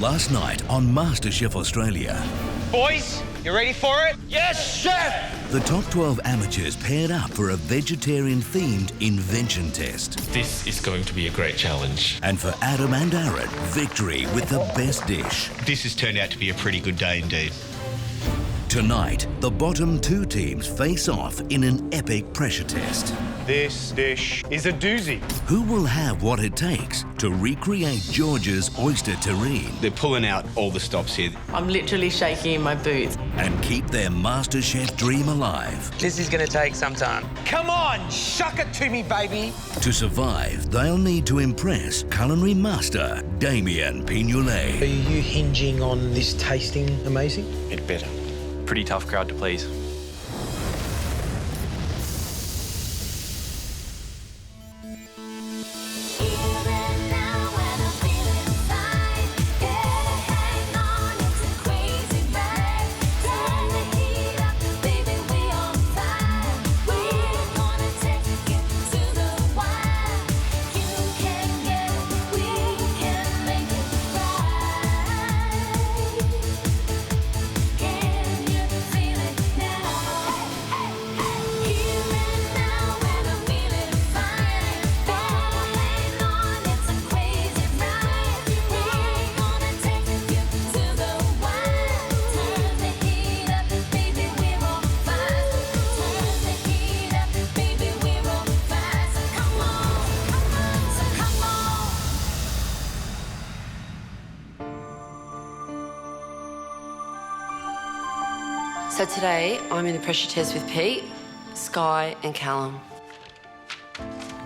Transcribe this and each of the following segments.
last night on MasterChef Australia. Boys, you ready for it? Yes, chef! The top 12 amateurs paired up for a vegetarian-themed invention test. This is going to be a great challenge. And for Adam and Aaron, victory with the best dish. This has turned out to be a pretty good day indeed. Tonight, the bottom two teams face off in an epic pressure test. This dish is a doozy. Who will have what it takes to recreate George's oyster terrine? They're pulling out all the stops here. I'm literally shaking in my boots. And keep their MasterChef dream alive. This is going to take some time. Come on, shuck it to me, baby. To survive, they'll need to impress culinary master Damien Pignolet. Are you hinging on this tasting amazing? It better. Pretty tough crowd to please. So today, I'm in the pressure test with Pete, Sky and Callum.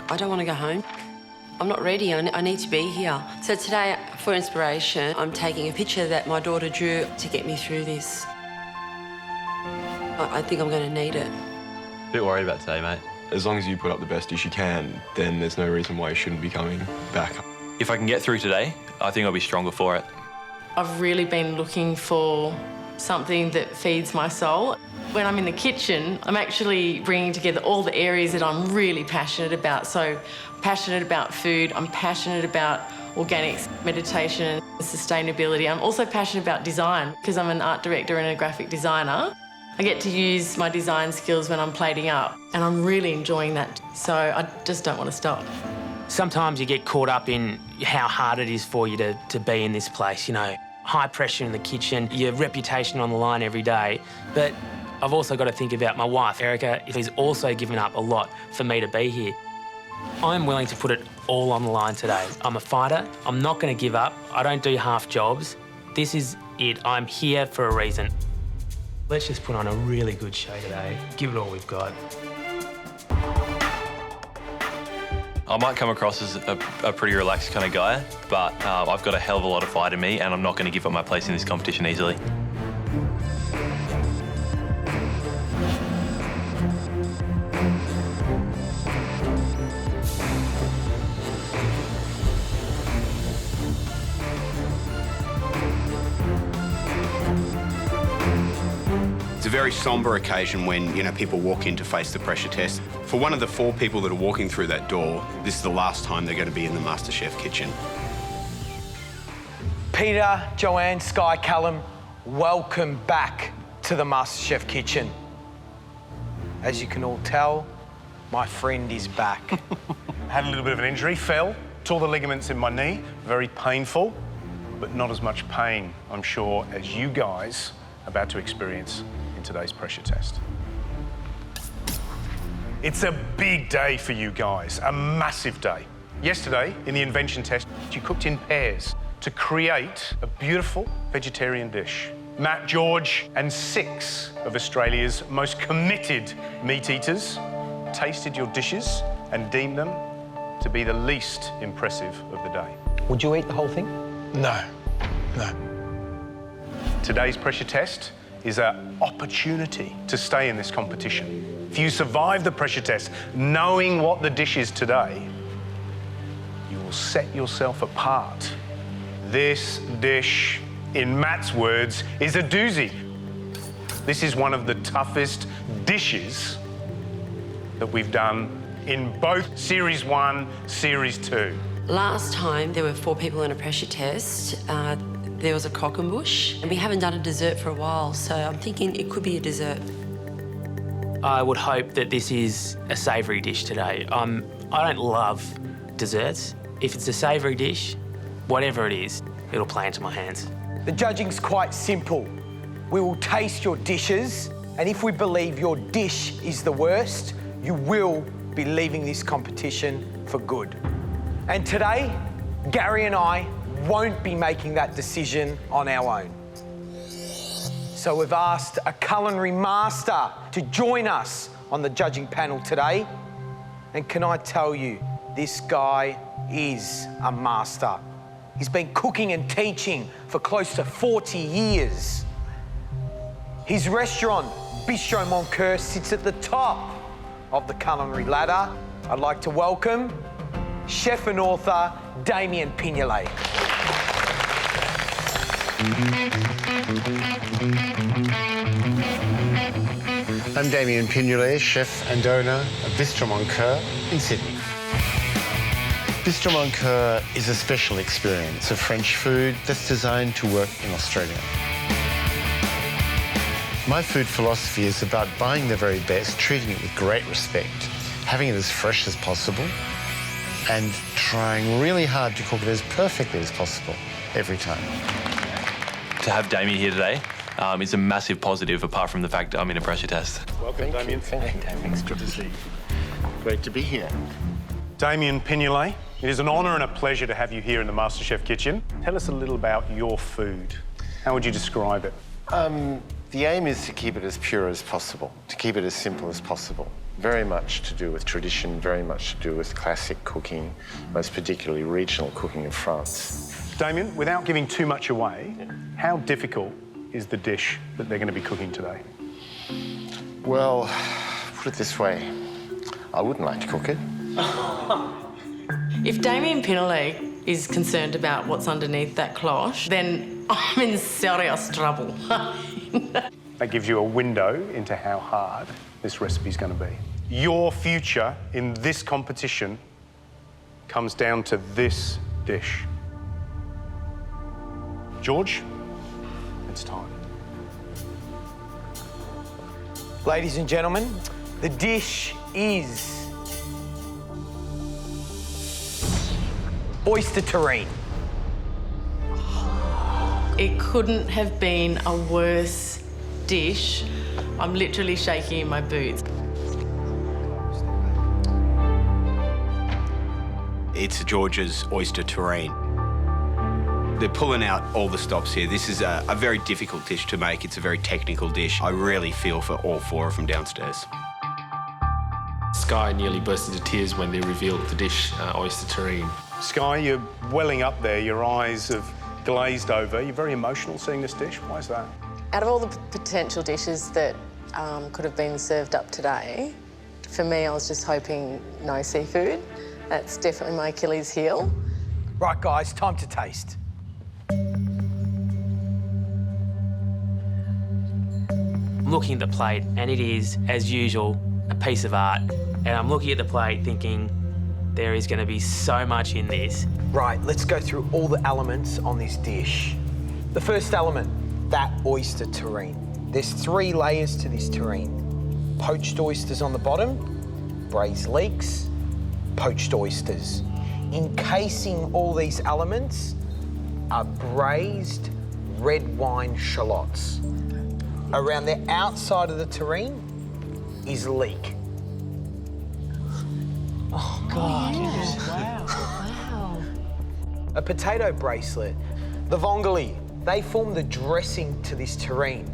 I don't want to go home. I'm not ready, I need to be here. So today, for inspiration, I'm taking a picture that my daughter drew to get me through this. I think I'm going to need it. A bit worried about today, mate. As long as you put up the best dish you can, then there's no reason why you shouldn't be coming back. If I can get through today, I think I'll be stronger for it. I've really been looking for something that feeds my soul. When I'm in the kitchen, I'm actually bringing together all the areas that I'm really passionate about. So, I'm passionate about food, I'm passionate about organics, meditation, sustainability. I'm also passionate about design because I'm an art director and a graphic designer. I get to use my design skills when I'm plating up, and I'm really enjoying that. So I just don't want to stop. Sometimes you get caught up in how hard it is for you to be in this place, you know. High pressure in the kitchen, your reputation on the line every day. But I've also got to think about my wife, Erica, who's also given up a lot for me to be here. I'm willing to put it all on the line today. I'm a fighter. I'm not going to give up. I don't do half jobs. This is it. I'm here for a reason. Let's just put on a really good show today. Give it all we've got. I might come across as a pretty relaxed kind of guy, but I've got a hell of a lot of fight in me, and I'm not going to give up my place in this competition easily. It's a very sombre occasion when, people walk in to face the pressure test. For one of the 4 people that are walking through that door, this is the last time they're going to be in the MasterChef kitchen. Peter, Joanne, Sky, Callum, welcome back to the MasterChef kitchen. As you can all tell, my friend is back. Had a little bit of an injury, fell, tore the ligaments in my knee, very painful, but not as much pain, I'm sure, as you guys are about to experience in today's pressure test. It's a big day for you guys, a massive day. Yesterday, in the invention test, you cooked in pairs to create a beautiful vegetarian dish. Matt, George, and 6 of Australia's most committed meat eaters tasted your dishes and deemed them to be the least impressive of the day. Would you eat the whole thing? No. Today's pressure test is an opportunity to stay in this competition. If you survive the pressure test, knowing what the dish is today, you will set yourself apart. This dish, in Matt's words, is a doozy. This is one of the toughest dishes that we've done in both Series 1, Series 2. Last time, there were 4 people in a pressure test. There was a croquembouche, and we haven't done a dessert for a while, so I'm thinking it could be a dessert. I would hope that this is a savoury dish today. I don't love desserts. If it's a savoury dish, whatever it is, it'll play into my hands. The judging's quite simple. We will taste your dishes, and if we believe your dish is the worst, you will be leaving this competition for good. And today, Gary and I won't be making that decision on our own. So we've asked a culinary master to join us on the judging panel today. And can I tell you, this guy is a master. He's been cooking and teaching for close to 40 years. His restaurant, Bistro Mon Coeur, sits at the top of the culinary ladder. I'd like to welcome chef and author Damien Pignolet. I'm Damien Pignolet, chef and owner of Bistro Mon Coeur in Sydney. Bistro Mon Coeur is a special experience of French food that's designed to work in Australia. My food philosophy is about buying the very best, treating it with great respect, having it as fresh as possible, and trying really hard to cook it as perfectly as possible every time. To have Damien here today is a massive positive, apart from the fact that I'm in a pressure test. Welcome, Damien. Thank you, Damien. It's good to see you. Great to be here. Damien Pignolet, it is an honour and a pleasure to have you here in the MasterChef kitchen. Tell us a little about your food. How would you describe it? The aim is to keep it as pure as possible, to keep it as simple as possible. Very much to do with tradition, very much to do with classic cooking, most particularly regional cooking of France. Damien, without giving too much away, how difficult is the dish that they're going to be cooking today? Well, put it this way, I wouldn't like to cook it. If Damien Pignolet is concerned about what's underneath that cloche, then I'm in serious trouble. That gives you a window into how hard this recipe's going to be. Your future in this competition comes down to this dish. George, it's time. Ladies and gentlemen, the dish is oyster terrine. It couldn't have been a worse dish. I'm literally shaking in my boots. It's George's oyster terrine. They're pulling out all the stops here. This is a very difficult dish to make. It's a very technical dish. I really feel for all four of them downstairs. Sky nearly burst into tears when they revealed the dish, oyster terrine. Sky, you're welling up there. Your eyes have glazed over. You're very emotional seeing this dish. Why is that? Out of all the potential dishes that could have been served up today, for me, I was just hoping no seafood. That's definitely my Achilles heel. Right, guys, time to taste. I'm looking at the plate, and it is, as usual, a piece of art. And I'm looking at the plate thinking, there is going to be so much in this. Right, let's go through all the elements on this dish. The first element, that oyster terrine. There's 3 layers to this terrine. Poached oysters on the bottom, braised leeks, poached oysters. Encasing all these elements are braised red wine shallots. Around the outside of the terrine is leek. Oh, God. Yeah. Wow. A potato bracelet. The vongole, they form the dressing to this terrine.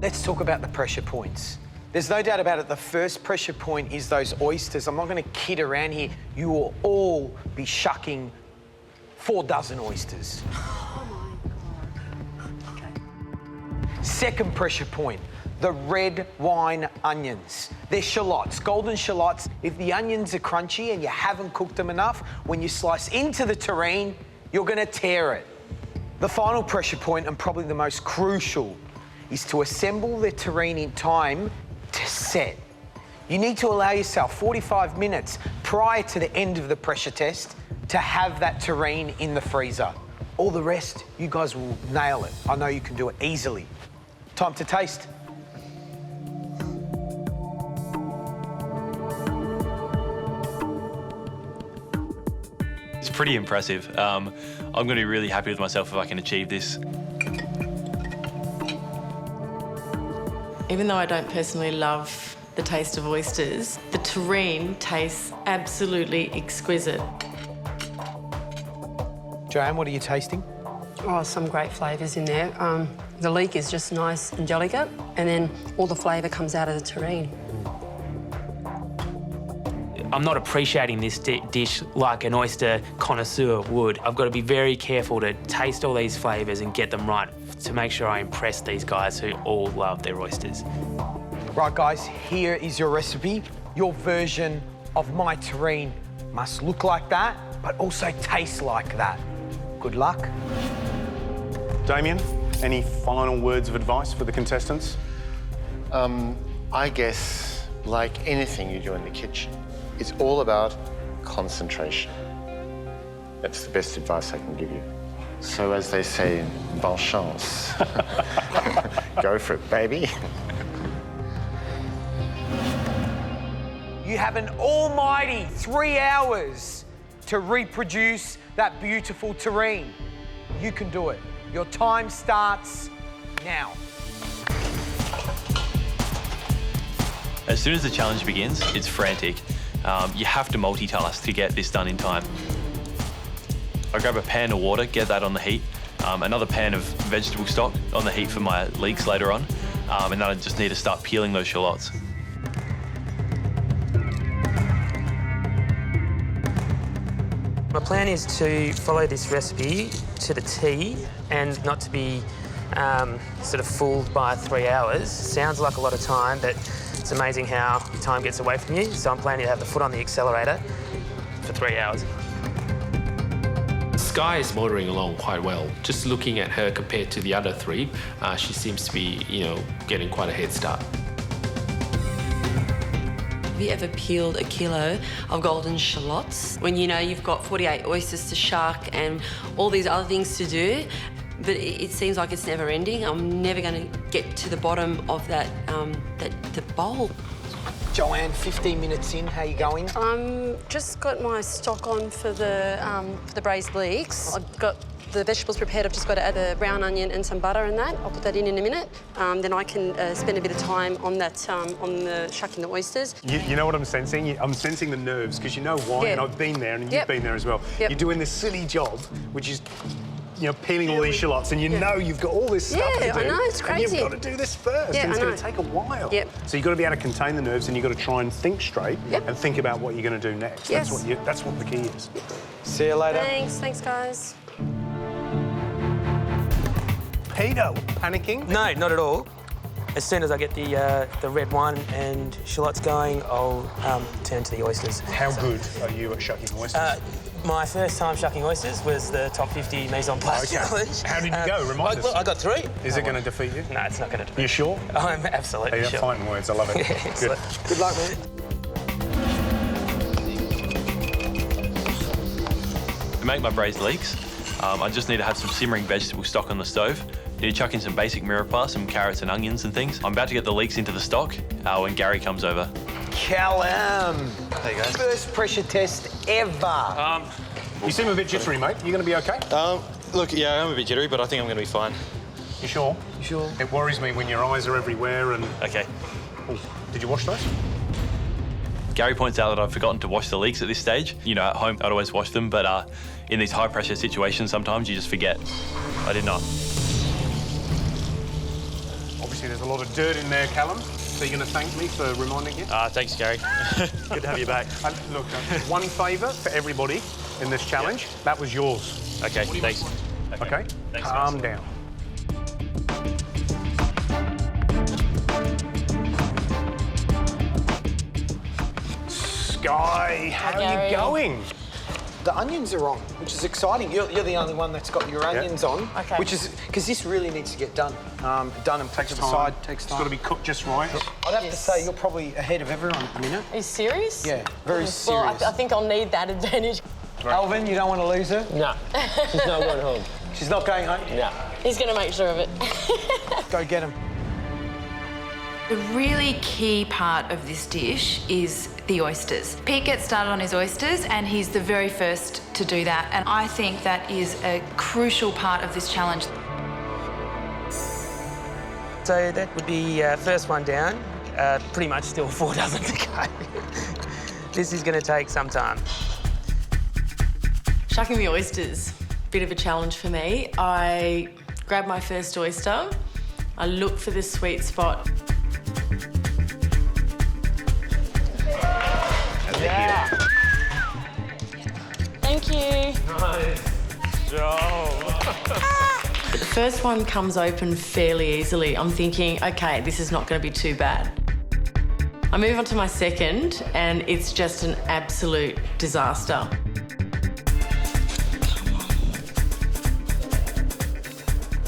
Let's talk about the pressure points. There's no doubt about it, the first pressure point is those oysters. I'm not going to kid around here. You will all be shucking 4 dozen oysters. Oh my God. Okay. Second pressure point, the red wine onions. They're shallots, golden shallots. If the onions are crunchy and you haven't cooked them enough, when you slice into the terrine, you're going to tear it. The final pressure point, and probably the most crucial, is to assemble the terrine in time to set. You need to allow yourself 45 minutes prior to the end of the pressure test to have that terrine in the freezer. All the rest, you guys will nail it. I know you can do it easily. Time to taste. It's pretty impressive. I'm going to be really happy with myself if I can achieve this. Even though I don't personally love the taste of oysters, the terrine tastes absolutely exquisite. Joanne, what are you tasting? Oh, some great flavours in there. The leek is just nice and delicate, and then all the flavour comes out of the terrine. I'm not appreciating this dish like an oyster connoisseur would. I've got to be very careful to taste all these flavours and get them right to make sure I impress these guys who all love their oysters. Right, guys, here is your recipe. Your version of my terrine must look like that, but also taste like that. Good luck. Damien, any final words of advice for the contestants? I guess, like anything you do in the kitchen, it's all about concentration. That's the best advice I can give you. So as they say, bon chance. Go for it, baby. You have an almighty 3 hours to reproduce that beautiful terrine. You can do it. Your time starts now. As soon as the challenge begins, it's frantic. You have to multitask to get this done in time. I grab a pan of water, get that on the heat, another pan of vegetable stock on the heat for my leeks later on, and then I just need to start peeling those shallots. My plan is to follow this recipe to the T and not to be sort of fooled by 3 hours. Sounds like a lot of time, but it's amazing how time gets away from you. So I'm planning to have the foot on the accelerator for 3 hours. Sky is motoring along quite well. Just looking at her compared to the other three, she seems to be, getting quite a head start. Have you ever peeled a kilo of golden shallots when you know you've got 48 oysters to shuck and all these other things to do? But it seems like it's never ending. I'm never going to get to the bottom of that the bowl. Joanne, 15 minutes in, how you going? Just got my stock on for the braised leeks. I've got the vegetables prepared. I've just got to add the brown onion and some butter in that. I'll put that in a minute. Then I can spend a bit of time on that, on the shucking the oysters. You know what I'm sensing? I'm sensing the nerves, because you know why, Yeah. and I've been there, and Yep. you've been there as well. Yep. You're doing this silly job, which is, peeling all these shallots, and you know you've got all this stuff to do. Yeah, I know, it's And crazy. you've got to do this first, Yeah, and it's I going know. to take a while. Yep. So you've got to be able to contain the nerves, and you've got to try and think straight and think about what you're going to do next. Yes. That's what the key is. See you later. Thanks guys. Peter, panicking? No, not at all. As soon as I get the red wine and shallots going, I'll turn to the oysters. How good are you at shucking oysters? My first time shucking oysters was the top 50 mise en place challenge. How did you go? Remind us. I got 3. Is it going to defeat you? No, it's not going to defeat You sure? me. I'm absolutely You're sure. fighting words. I love it. Good. Good luck, man. To make my braised leeks, I just need to have some simmering vegetable stock on the stove. Need to chuck in some basic mirepoix, some carrots and onions and things. I'm about to get the leeks into the stock when Gary comes over. Callum. Hey, guys. First pressure test ever. You seem a bit jittery, mate. You going to be okay? Look, yeah, I'm a bit jittery, but I think I'm going to be fine. You sure? You sure? It worries me when your eyes are everywhere and... Okay. Oh, did you wash those? Gary points out that I've forgotten to wash the leeks at this stage. At home, I'd always wash them, but in these high-pressure situations, sometimes you just forget. I did not. Obviously, there's a lot of dirt in there, Callum. So you're going to thank me for reminding you? Thanks, Gary. Good to have you back. Look, one favour for everybody in this challenge. Yep. That was yours. Okay, thanks. Okay? Thanks, Calm down. Sky, how are you going? The onions are on, which is exciting. You're the only one that's got your onions on. Okay. Which is, because this really needs to get done. Done and put to the side. Takes time. It's got to be cooked just right. I'd have to say you're probably ahead of everyone at the minute. Are you serious? Yeah, very serious. Well, I think I'll need that advantage. Alvin, you don't want to lose her? No, she's not going home. She's not going home? No. He's going to make sure of it. Go get him. The really key part of this dish is the oysters. Pete gets started on his oysters and he's the very first to do that. And I think that is a crucial part of this challenge. So that would be first one down. Pretty much still 4 dozen to go. This is going to take some time. Shucking the oysters, bit of a challenge for me. I grab my first oyster, I look for the sweet spot. Yeah. Thank you. Nice job. The first one comes open fairly easily. I'm thinking, OK, this is not going to be too bad. I move on to my second, and it's just an absolute disaster.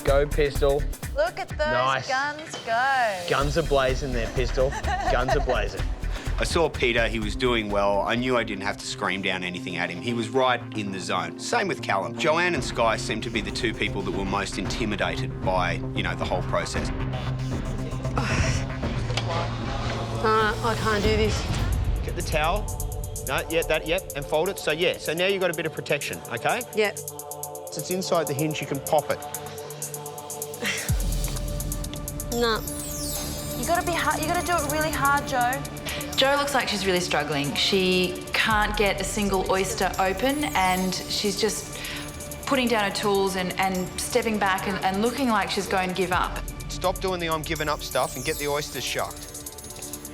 Go, Pistol. Look at those Nice. guns go. Guns are blazing there, Pistol. Guns are blazing. I saw Peter, he was doing well. I knew I didn't have to scream down anything at him. He was right in the zone. Same with Callum. Joanne and Sky seemed to be the two people that were most intimidated by, you know, the whole process. I can't do this. Get the towel. No, yep, and fold it. So, yeah, so now you've got a bit of protection, OK? Yep. So it's inside the hinge, you can pop it. No. You gotta be hard. You gotta do it really hard, Joe. Jo looks like she's really struggling. She can't get a single oyster open and she's just putting down her tools and stepping back and looking like she's going to give up. Stop doing the I'm giving up stuff and get the oysters shucked.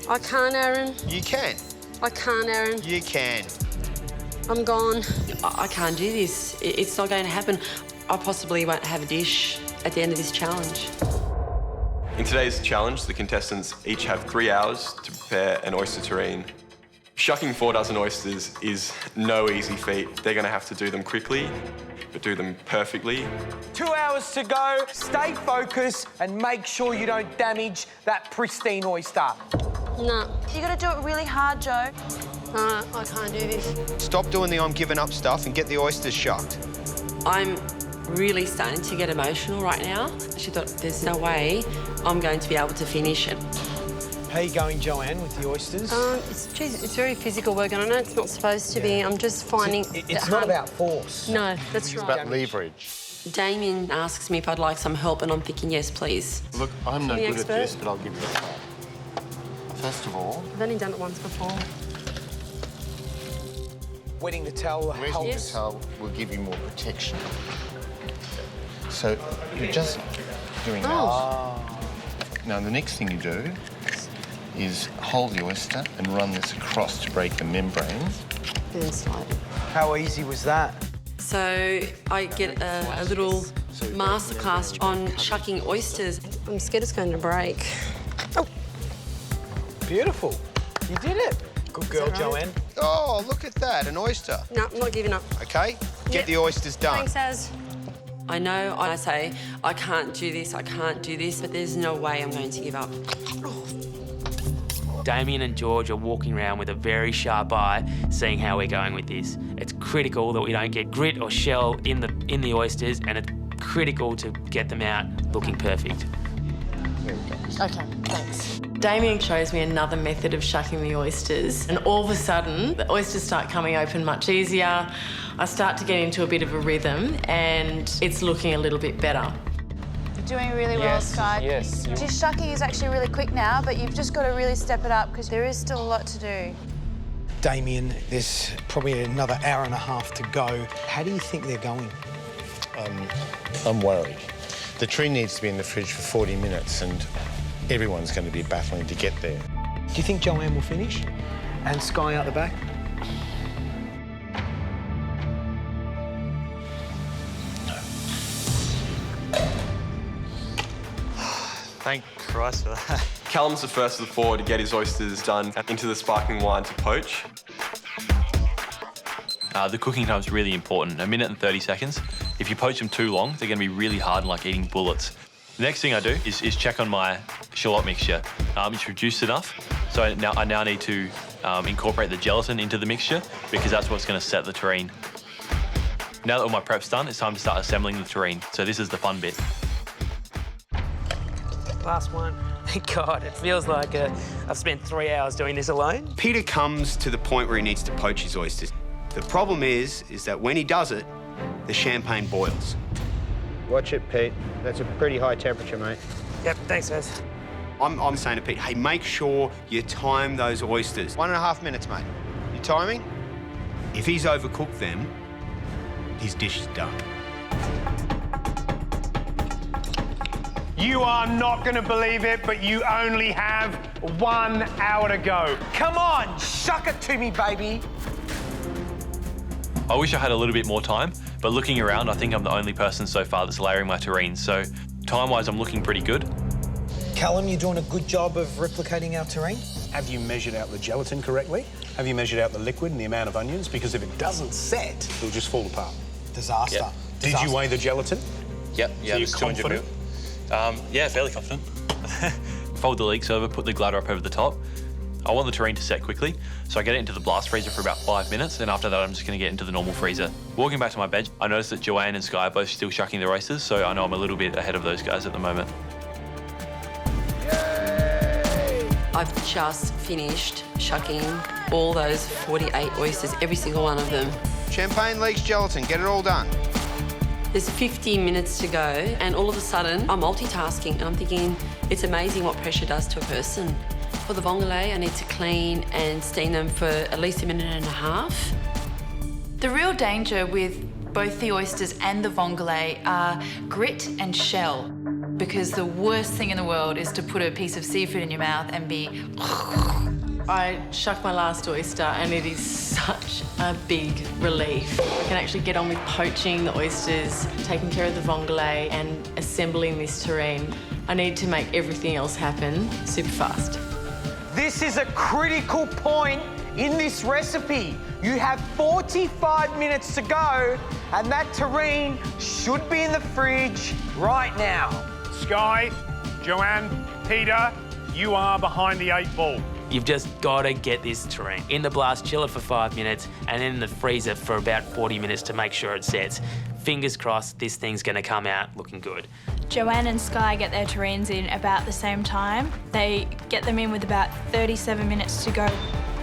I can't, Aaron. You can. I can't, Aaron. You can. I'm gone. I can't do this. It's not going to happen. I possibly won't have a dish at the end of this challenge. In today's challenge, the contestants each have 3 hours to prepare an oyster terrine. Shucking 4 dozen oysters is no easy feat. They're going to have to do them quickly, but do them perfectly. 2 hours to go. Stay focused and make sure you don't damage that pristine oyster. No. You gotta do it really hard, Joe. I can't do this. Stop doing the I'm giving up stuff and get the oysters shucked. I'm really starting to get emotional right now. She thought, there's no way I'm going to be able to finish it. How are you going, Joanne, with the oysters? It's very physical work, and I know it's not supposed to be. I'm just finding... It's not about force. No, that's It's right. about leverage. Damien asks me if I'd like some help, and I'm thinking, yes, please. Look, I'm no The good expert? at this, but I'll give you a try. First of all, I've only done it once before. Wetting the towel wetting helps. the towel will give you more protection. So you're just doing that. Now, the next thing you do is hold the oyster and run this across to break the membrane. Then slide. How easy was that? So I get a little masterclass on shucking oysters. I'm scared it's going to break. Oh. Beautiful. You did it. Good girl, Is that right? Joanne. Oh, look at that, an oyster. No, I'm not giving up. OK, get Yep. the oysters done. Thanks, Az. I know I say, I can't do this, but there's no way I'm going to give up. Damien and George are walking around with a very sharp eye, seeing how we're going with this. It's critical that we don't get grit or shell in the oysters, and it's critical to get them out looking perfect. OK, thanks. Damien shows me another method of shucking the oysters, and all of a sudden, the oysters start coming open much easier. I start to get into a bit of a rhythm, and it's looking a little bit better. You're doing really well, Sky. Yes. Dish shucking is actually really quick now, but you've just got to really step it up because there is still a lot to do. Damien, there's probably another hour and a half to go. How do you think they're going? I'm worried. The tree needs to be in the fridge for 40 minutes and everyone's going to be battling to get there. Do you think Joanne will finish? And Sky out the back? Thank Christ for that. Callum's the first of the 4 to get his oysters done into the sparkling wine to poach. The cooking time's really important, 1 minute and 30 seconds. If you poach them too long, they're going to be really hard and like eating bullets. The next thing I do is check on my shallot mixture. It's reduced enough, so I now need to incorporate the gelatin into the mixture because that's what's going to set the terrine. Now that all my prep's done, it's time to start assembling the terrine. So this is the fun bit. Last one. Thank God, it feels like I've spent 3 hours doing this alone. Peter comes to the point where he needs to poach his oysters. The problem is that when he does it, the champagne boils. Watch it, Pete. That's a pretty high temperature, mate. Yep, thanks, guys. I'm saying to Pete, hey, make sure you time those oysters. 1.5 minutes, mate. You timing? If he's overcooked them, his dish is done. You are not going to believe it, but you only have 1 hour to go. Come on, shuck it to me, baby. I wish I had a little bit more time, but looking around, I think I'm the only person so far that's layering my terrine. So time-wise, I'm looking pretty good. Callum, you're doing a good job of replicating our terrine. Have you measured out the gelatin correctly? Have you measured out the liquid and the amount of onions? Because if it doesn't set, it'll just fall apart. Disaster. Yep. Did you weigh the gelatin? Yep. So you're confident? Yeah, fairly confident. Fold the leeks over, put the glider up over the top. I want the terrine to set quickly, so I get it into the blast freezer for about 5 minutes, and after that I'm just going to get into the normal freezer. Walking back to my bed, I noticed that Joanne and Sky are both still shucking their oysters, so I know I'm a little bit ahead of those guys at the moment. I've just finished shucking all those 48 oysters, every single one of them. Champagne, leeks, gelatin, get it all done. There's 15 minutes to go, and all of a sudden, I'm multitasking, and I'm thinking, it's amazing what pressure does to a person. For the vongole, I need to clean and steam them for at least 1.5 minutes. The real danger with both the oysters and the vongole are grit and shell, because the worst thing in the world is to put a piece of seafood in your mouth and be... I shucked my last oyster and it is such a big relief. I can actually get on with poaching the oysters, taking care of the vongole and assembling this terrine. I need to make everything else happen super fast. This is a critical point in this recipe. You have 45 minutes to go, and that terrine should be in the fridge right now. Sky, Joanne, Peter, you are behind the 8 ball. You've just got to get this terrine in the blast, chill it for 5 minutes, and then in the freezer for about 40 minutes to make sure it sets. Fingers crossed, this thing's going to come out looking good. Joanne and Sky get their terrines in about the same time. They get them in with about 37 minutes to go.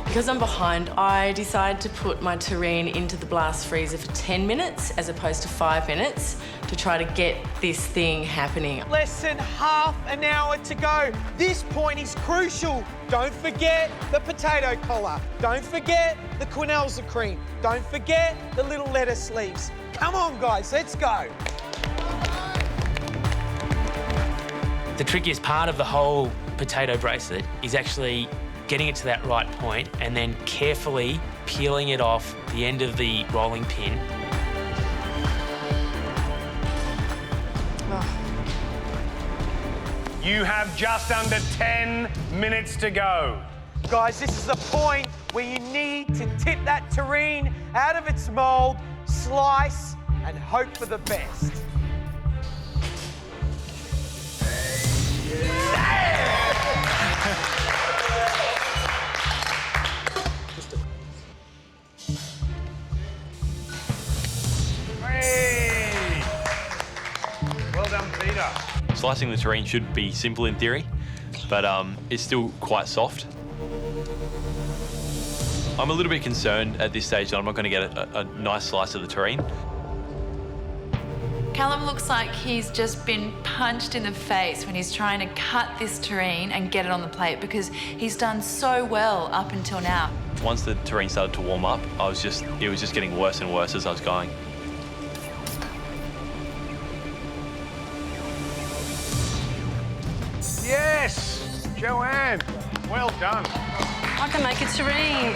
Because I'm behind, I decided to put my terrine into the blast freezer for 10 minutes as opposed to 5 minutes to try to get this thing happening. Less than half an hour to go. This point is crucial. Don't forget the potato collar. Don't forget the quenelle cream. Don't forget the little lettuce leaves. Come on, guys, let's go. The trickiest part of the whole potato bracelet is actually getting it to that right point and then carefully peeling it off the end of the rolling pin. You have just under 10 minutes to go. Guys, this is the point where you need to tip that terrine out of its mould, slice, and hope for the best. Hey! Well done, Peter. Slicing the terrine should be simple in theory, but it's still quite soft. I'm a little bit concerned at this stage that I'm not going to get a nice slice of the terrine. Callum looks like he's just been punched in the face when he's trying to cut this terrine and get it on the plate because he's done so well up until now. Once the terrine started to warm up, it was just getting worse and worse as I was going. Yes! Joanne, well done. I can make a terrine.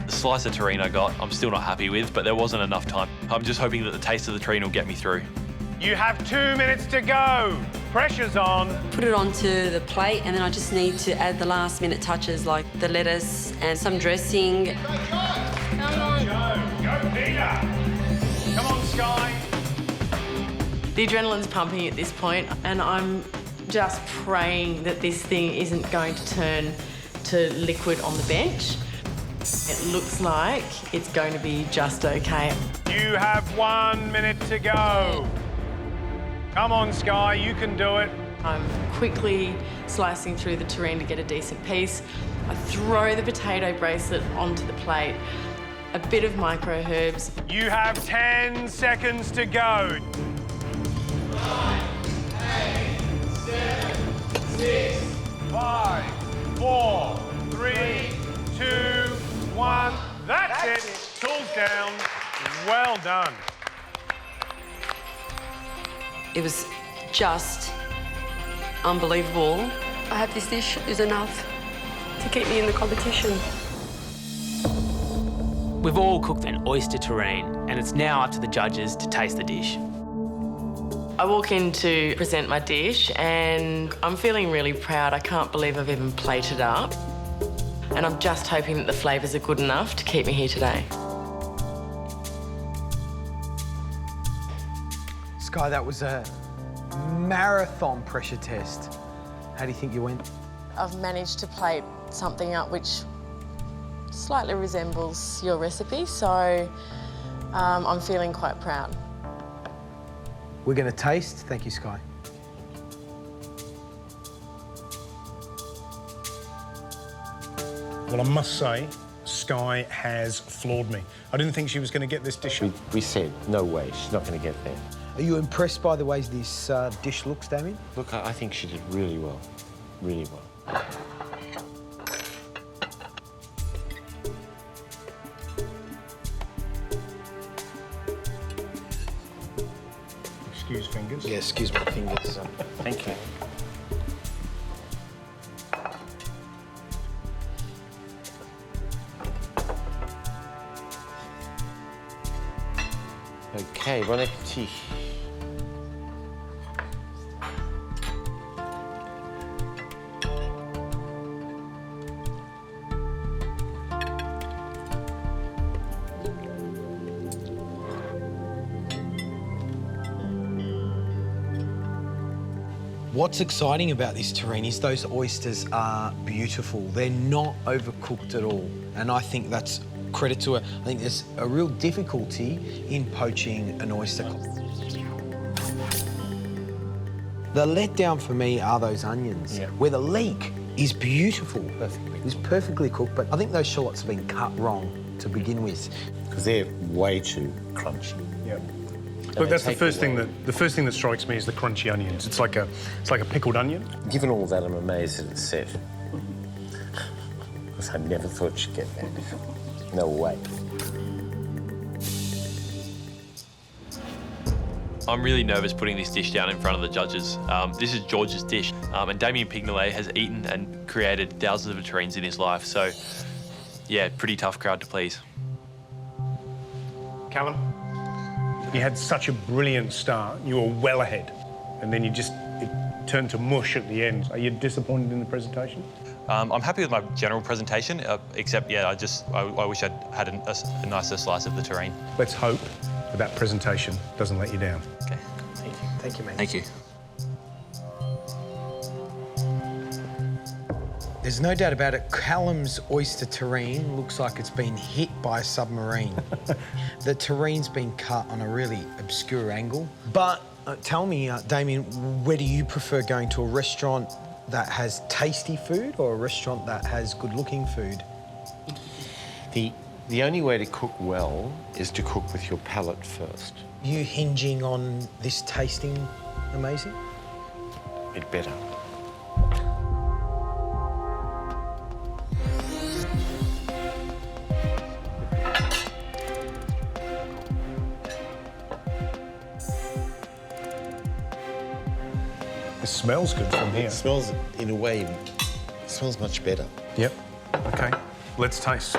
The slice of terrine I got, I'm still not happy with, but there wasn't enough time. I'm just hoping that the taste of the terrine will get me through. You have 2 minutes to go. Pressure's on. Put it onto the plate and then I just need to add the last minute touches like the lettuce and some dressing. Come on. Go, Peter. Come on, Sky. The adrenaline's pumping at this point and I'm just praying that this thing isn't going to turn to liquid on the bench. It looks like it's going to be just okay. You have 1 minute to go. Come on, Sky, you can do it. I'm quickly slicing through the terrine to get a decent piece. I throw the potato bracelet onto the plate. A bit of micro herbs. You have 10 seconds to go. 9, 8, 7, 6, 5, 4, 3, 2, 1. That's it. Tools down. Well done. It was just unbelievable. I hope this dish is enough to keep me in the competition. We've all cooked an oyster terrine, and it's now up to the judges to taste the dish. I walk in to present my dish and I'm feeling really proud. I can't believe I've even plated up. And I'm just hoping that the flavours are good enough to keep me here today. Sky, that was a marathon pressure test. How do you think you went? I've managed to plate something up which slightly resembles your recipe, so I'm feeling quite proud. We're going to taste. Thank you, Sky. Well, I must say, Sky has floored me. I didn't think she was going to get this dish. We said, no way, she's not going to get there. Are you impressed by the way this dish looks, Damien? Look, I think she did really well. Really well. Excuse fingers. Yeah, excuse my fingers. Thank you. Okay, bon appetit. What's exciting about this terrine is those oysters are beautiful. They're not overcooked at all. And I think that's credit to her. I think there's a real difficulty in poaching an oyster. The letdown for me are those onions, where the leek is beautiful. It was perfectly cooked, but I think those shallots have been cut wrong to begin with. Because they're way too crunchy. Yeah. Look, that's the first thing that strikes me is the crunchy onions. It's like a pickled onion. Given all that, I'm amazed that it's set. Because I never thought she'd get that. No way. I'm really nervous putting this dish down in front of the judges. This is George's dish, and Damien Pignolet has eaten and created thousands of terrines in his life, so yeah, pretty tough crowd to please. Callum, you had such a brilliant start. You were well ahead, and then it turned to mush at the end. Are you disappointed in the presentation? I'm happy with my general presentation, except, yeah, I wish I'd had a nicer slice of the terrine. Let's hope that presentation doesn't let you down. Okay, thank you. Thank you, mate. Thank you. There's no doubt about it, Callum's oyster terrine looks like it's been hit by a submarine. The terrine's been cut on a really obscure angle. But tell me, Damien, where do you prefer going to, a restaurant that has tasty food or a restaurant that has good-looking food? The only way to cook well is to cook with your palate first. You hinging on this tasting amazing? It better. It smells good from here. It smells, in a way, it smells much better. Yep. Okay, let's taste.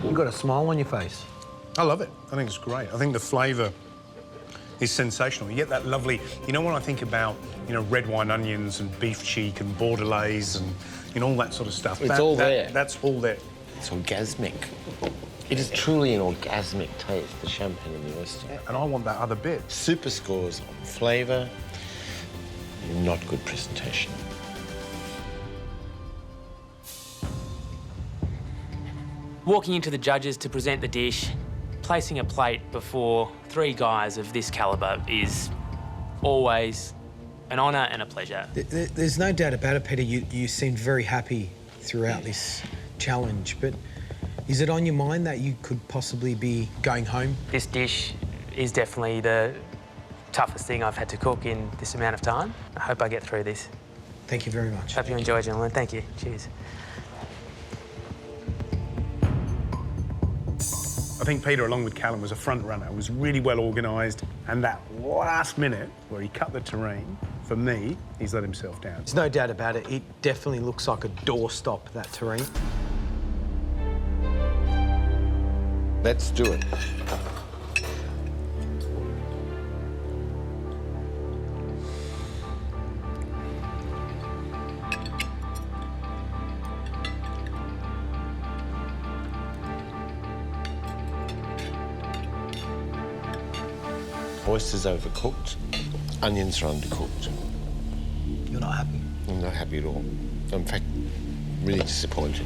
You got a smile on your face. I love it. I think it's great. I think the flavour is sensational. You get that lovely, you know, when I think about, you know, red wine onions and beef cheek and bordelaise and, you know, all that sort of stuff. It's all there. That's all there. It's orgasmic. It is truly an orgasmic taste, the champagne and the oyster. And I want that other bit. Super scores on flavour, not good presentation. Walking into the judges to present the dish, placing a plate before 3 guys of this calibre is always an honour and a pleasure. There's no doubt about it, Peter. You seemed very happy throughout this challenge, but is it on your mind that you could possibly be going home? This dish is definitely the toughest thing I've had to cook in this amount of time. I hope I get through this. Thank you very much. Hope you enjoy, gentlemen. Thank you. Cheers. I think Peter, along with Callum, was a front runner, was really well organised, and that last minute where he cut the terrain, for me, he's let himself down. There's no doubt about it. It definitely looks like a doorstop, that terrain. Let's do it. Oysters overcooked, onions are undercooked. You're not happy? I'm not happy at all. In fact, really disappointed.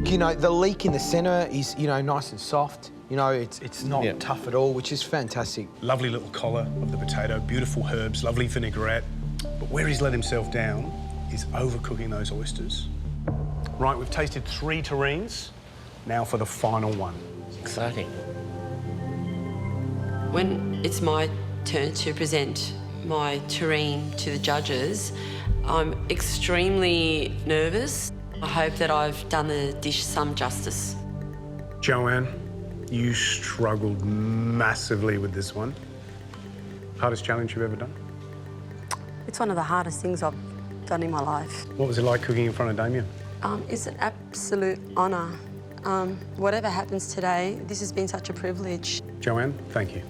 You know, the leek in the centre is, you know, nice and soft. You know, it's not tough at all, which is fantastic. Lovely little collar of the potato, beautiful herbs, lovely vinaigrette. But where he's let himself down is overcooking those oysters. Right, we've tasted 3 terrines. Now for the final one. It's exciting. When it's my turn to present my terrine to the judges, I'm extremely nervous. I hope that I've done the dish some justice. Joanne, you struggled massively with this one. Hardest challenge you've ever done? It's one of the hardest things I've done in my life. What was it like cooking in front of Damien? It's an absolute honour. Whatever happens today, this has been such a privilege. Joanne, thank you.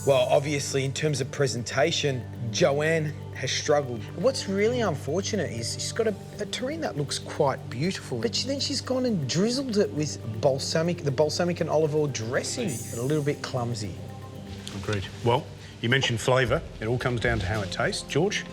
Well, obviously, in terms of presentation, Joanne has struggled. What's really unfortunate is she's got a terrine that looks quite beautiful, but then she's gone and drizzled it with the balsamic and olive oil dressing. A little bit clumsy. Agreed. Well, you mentioned flavour. It all comes down to how it tastes. George?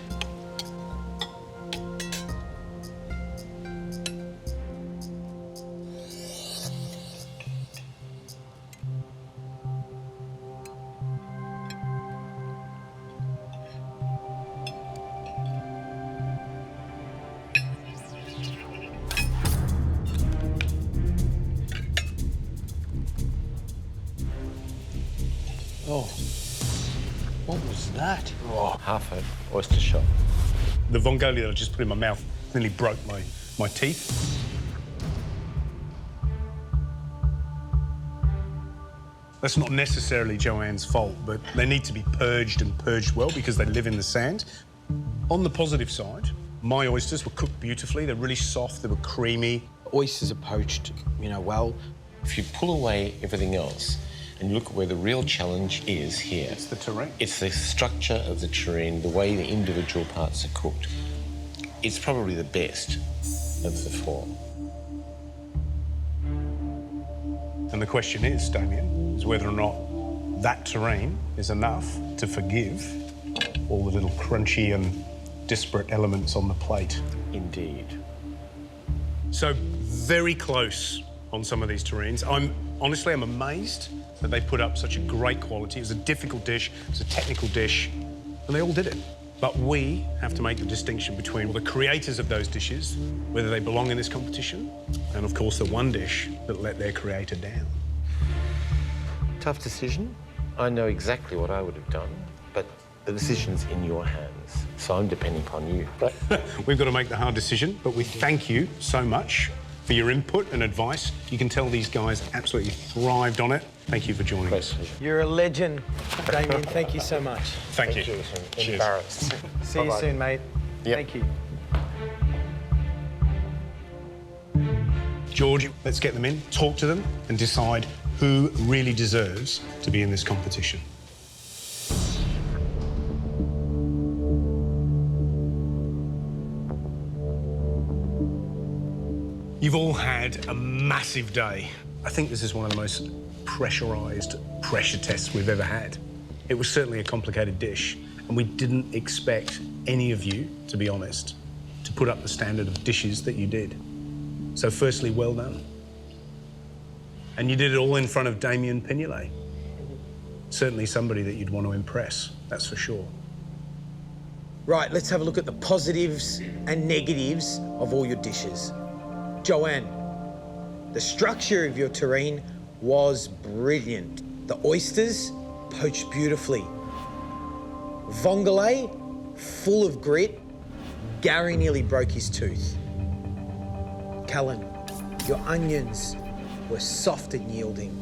Oh, what was that? Oh, half an oyster shot. The Vongoli that I just put in my mouth nearly broke my teeth. That's not necessarily Joanne's fault, but they need to be purged and purged well because they live in the sand. On the positive side, my oysters were cooked beautifully. They're really soft, they were creamy. Oysters are poached, you know, well. If you pull away everything else and you look at where the real challenge is here. It's the terrain. It's the structure of the terrain, the way the individual parts are cooked. It's probably the best of the 4. And the question is, Damien, is whether or not that terrain is enough to forgive all the little crunchy and disparate elements on the plate. Indeed. So, very close on some of these terrines. Honestly, I'm amazed that they put up such a great quality. It was a difficult dish, it was a technical dish, and they all did it. But we have to make the distinction between the creators of those dishes, whether they belong in this competition, and of course the one dish that let their creator down. Tough decision. I know exactly what I would have done, but the decision's in your hands, so I'm depending upon you. We've got to make the hard decision, but we thank you so much for your input and advice. You can tell these guys absolutely thrived on it. Thank you for joining us. You're a legend, Damien. Thank you so much. Thank you. Cheers. Embarrassed. See you soon, mate. Yep. Thank you. George, let's get them in, talk to them, and decide who really deserves to be in this competition. You've all had a massive day. I think this is one of the most pressurised pressure tests we've ever had. It was certainly a complicated dish, and we didn't expect any of you, to be honest, to put up the standard of dishes that you did. So firstly, well done. And you did it all in front of Damien Pignolet. Certainly somebody that you'd want to impress, that's for sure. Right, let's have a look at the positives and negatives of all your dishes. Joanne, the structure of your terrine was brilliant. The oysters poached beautifully. Vongole, full of grit. Gary nearly broke his tooth. Callan, your onions were soft and yielding.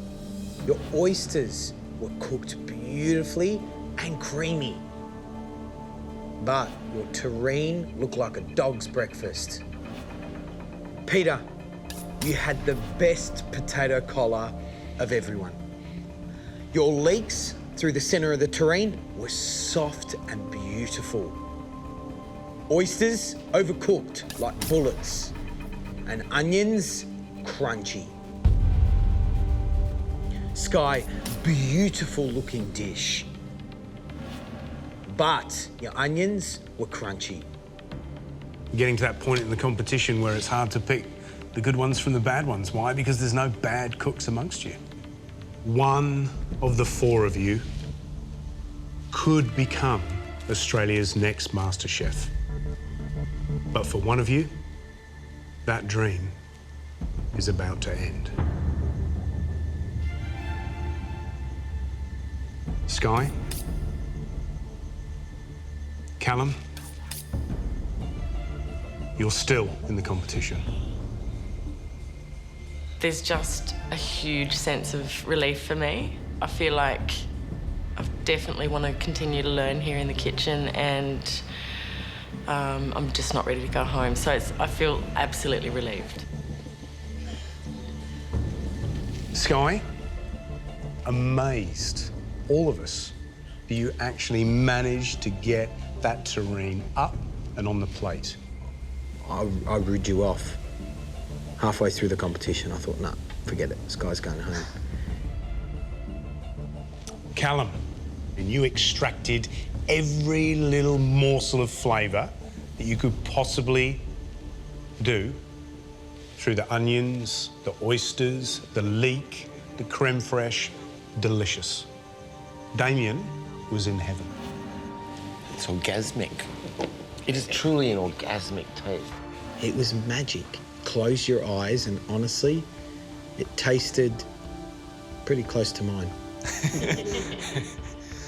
Your oysters were cooked beautifully and creamy. But your terrine looked like a dog's breakfast. Peter, you had the best potato collar of everyone. Your leeks through the centre of the terrine were soft and beautiful. Oysters overcooked like bullets, and onions crunchy. Sky, beautiful looking dish. But your onions were crunchy. Getting to that point in the competition where it's hard to pick the good ones from the bad ones. Why? Because there's no bad cooks amongst you. One of the four of you could become Australia's next MasterChef. But for one of you, that dream is about to end. Sky? Callum? You're still in the competition. There's just a huge sense of relief for me. I feel like I definitely want to continue to learn here in the kitchen, and I'm just not ready to go home. So I feel absolutely relieved. Sky? Amazed, all of us, that you actually managed to get that terrine up and on the plate. I ruled you off. Halfway through the competition, I thought, nah, forget it. Sky's going home. Callum, and you extracted every little morsel of flavour that you could possibly do through the onions, the oysters, the leek, the creme fraiche. Delicious. Damien was in heaven. It's orgasmic. It is truly an orgasmic taste. It was magic. Close your eyes, and honestly, it tasted pretty close to mine.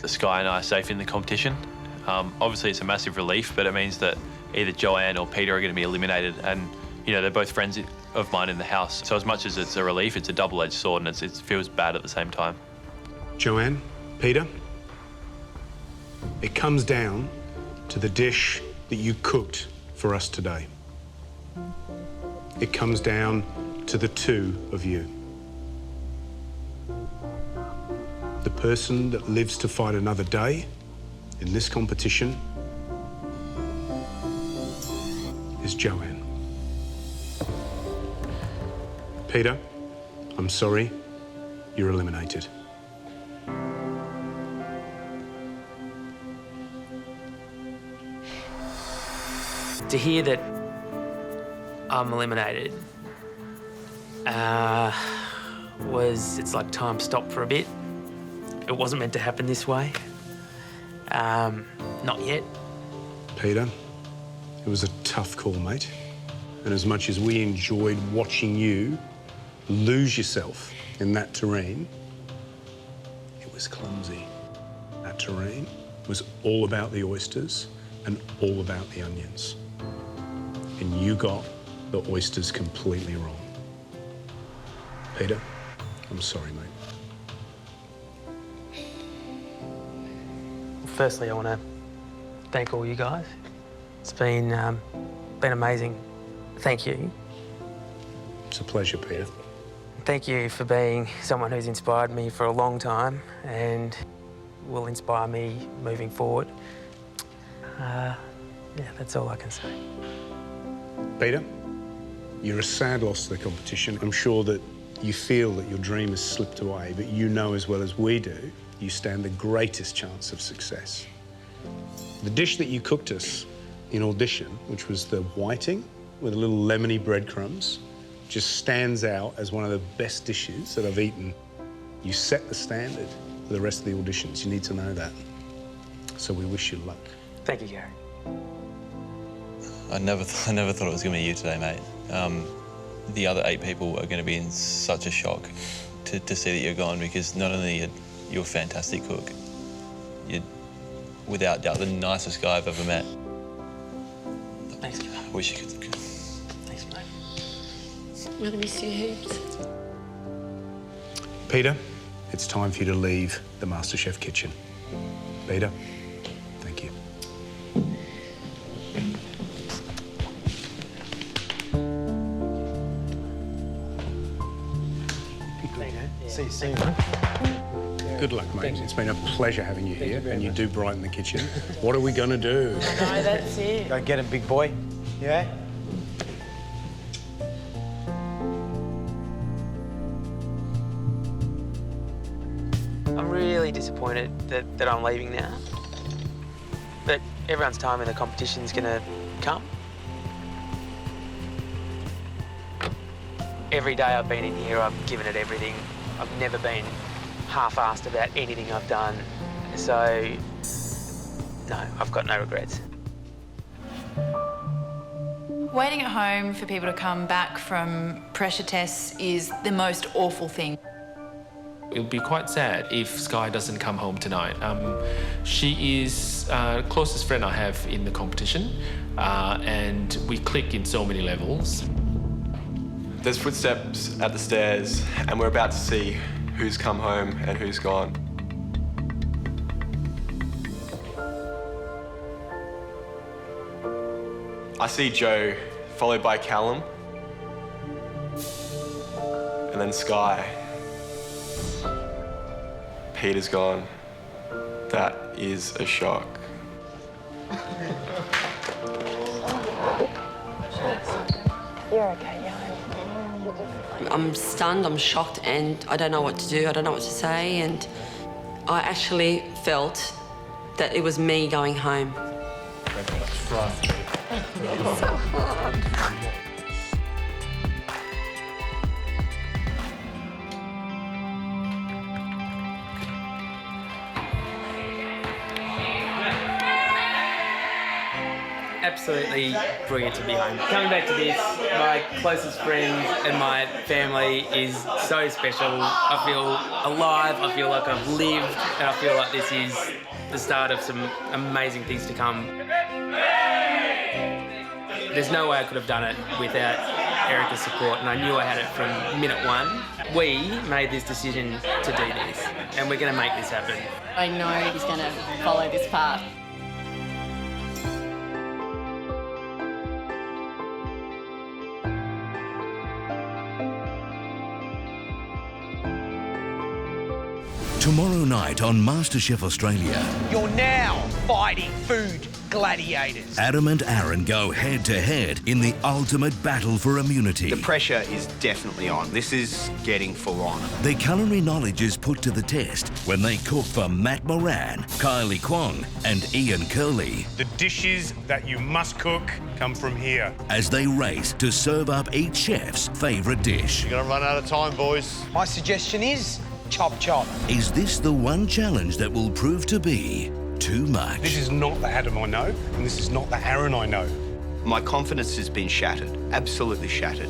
Sky and I are safe in the competition. Obviously, it's a massive relief, but it means that either Joanne or Peter are going to be eliminated, and you know they're both friends of mine in the house. So as much as it's a relief, it's a double-edged sword, and it feels bad at the same time. Joanne, Peter, it comes down to the dish that you cooked for us today. It comes down to the two of you. The person that lives to fight another day in this competition is Joanne. Peter, I'm sorry, you're eliminated. To hear that I'm eliminated it's like time stopped for a bit. It wasn't meant to happen this way. Not yet. Peter, it was a tough call, mate. And as much as we enjoyed watching you lose yourself in that terrine, it was clumsy. That terrine was all about the oysters and all about the onions. And you got the oysters completely wrong. Peter, I'm sorry, mate. Firstly, I want to thank all you guys. It's been amazing. Thank you. It's a pleasure, Peter. Thank you for being someone who's inspired me for a long time and will inspire me moving forward. Yeah, that's all I can say. Peter, You're a sad loss to the competition. I'm sure that you feel that your dream has slipped away, but you know as well as we do, you stand the greatest chance of success. The dish that you cooked us in audition, which was the whiting with a little lemony breadcrumbs, just stands out as one of the best dishes that I've eaten. You set the standard for the rest of the auditions. You need to know that. So we wish you luck. Thank you, Gary. I never thought it was going to be you today, mate. The other 8 people are going to be in such a shock to see that you're gone, because not only are you a fantastic cook, you're without doubt the nicest guy I've ever met. Thanks, Gary. I wish you could. Thanks, mate. I'm going to miss you heaps. Peter, it's time for you to leave the MasterChef kitchen. Peter, thank you. See you soon. Good luck, mate. It's been a pleasure having you here, and you do brighten the kitchen. What are we going to do? No, that's it. Go get him, big boy. Yeah? I'm really disappointed that I'm leaving now. But everyone's time in the competition's gonna come. Every day I've been in here, I've given it everything. I've never been half-assed about anything I've done. So, no, I've got no regrets. Waiting at home for people to come back from pressure tests is the most awful thing. It would be quite sad if Sky doesn't come home tonight. She is the closest friend I have in the competition, and we click in so many levels. There's footsteps at the stairs, and we're about to see who's come home and who's gone. I see Joe, followed by Callum, and then Sky. Peter's gone. That is a shock. You're okay, yeah. I'm stunned, I'm shocked, and I don't know what to do, I don't know what to say, and I actually felt that it was me going home. It's so hard. Absolutely brilliant to be home. Coming back to this, my closest friends and my family is so special. I feel alive, I feel like I've lived, and I feel like this is the start of some amazing things to come. There's no way I could have done it without Erica's support, and I knew I had it from minute one. We made this decision to do this, and we're going to make this happen. I know he's going to follow this path. Tomorrow night on MasterChef Australia, You're now fighting food gladiators. Adam and Aaron go head-to-head in the ultimate battle for immunity. The pressure is definitely on. This is getting full on. Their culinary knowledge is put to the test when they cook for Matt Moran, Kylie Kwong and Ian Curley. The dishes that you must cook come from here. As they race to serve up each chef's favourite dish. You're going to run out of time, boys. My suggestion is chop chop. Is this the one challenge that will prove to be too much? This is not the Adam I know, and this is not the Aaron I know. My confidence has been shattered, absolutely shattered.